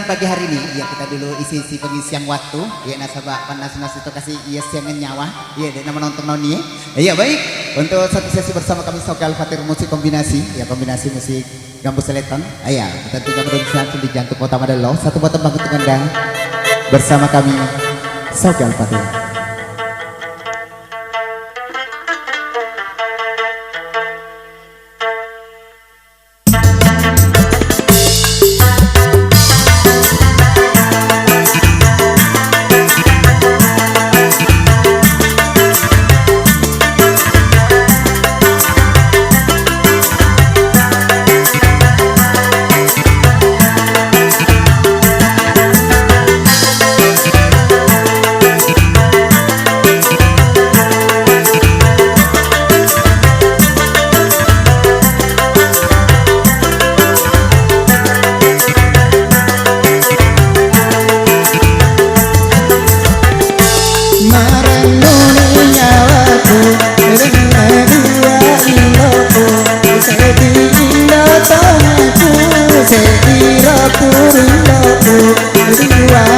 pagi hari ini ya kita dulu isi pengisian waktu ya nasabah panas itu kasih iya siangan nyawa ya nama nonton noni ya baik untuk satu sesi bersama kami Sokal Fatir musik kombinasi ya kombinasi musik gambus seleton ya tentunya berdomisili di jantung kota Madalo satu botol bangun gendang bersama kami Sokal Fatir. Sekira purina